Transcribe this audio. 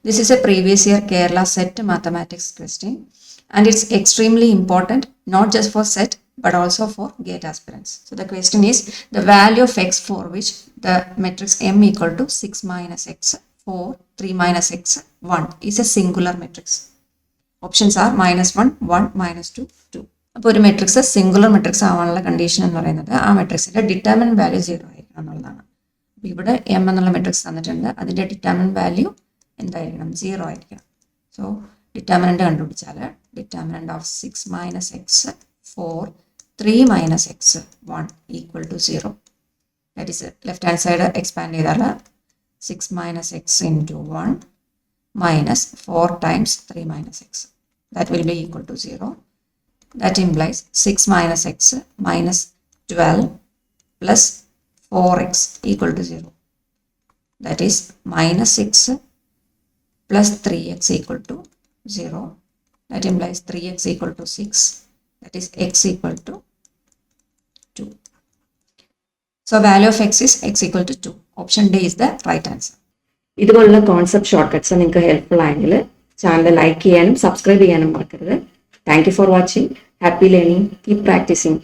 This is a previous year Kerala set mathematics question, and it's extremely important not just for set but also for GATE aspirants. So the question is the value of x for which the matrix M equal to 6 minus x 4 3 minus x 1 is a singular matrix. Options are -1 1 -2 2. അപ്പോൾ ഒരു matrix singular matrix ആവാനുള്ള condition എന്ന് പറയുന്നത് ആ മെട്രിക്സിന്റെ determinant value 0 ആയിരിക്കണം എന്നുള്ളതാണ്. അപ്പോൾ ഇവിടെ എം എന്നുള്ള മെട്രിക്സ് തന്നിട്ടുണ്ട്, അതിന്റെ ഡിറ്റർമിനന്റ് വാല്യൂ എന്തായിരിക്കണം? 0 ആയിരിക്കണം. സോ ഡിറ്റർമിനന്റ് കണ്ടുപിടിച്ചാൽ determinant of 6 minus X 4 3 minus X 1 equal to 0. That is left hand side expand ചെയ്താൽ 6 minus X into 1 minus 4 times 3 minus x. That will be equal to 0. That implies 6 minus x minus 12 plus 4x equal to 0. That is minus 6 plus 3x equal to 0. That implies 3x equal to 6. That is x equal to 2. So value of x is x equal to 2. Option D is the right answer. ഇതുപോലുള്ള concept shortcuts നിങ്ങൾക്ക് helpful ആയെങ്കിൽ channel like ചെയ്യാനും subscribe ചെയ്യാനും മറക്കരുത്. Thank you for watching. Happy learning. Keep practising.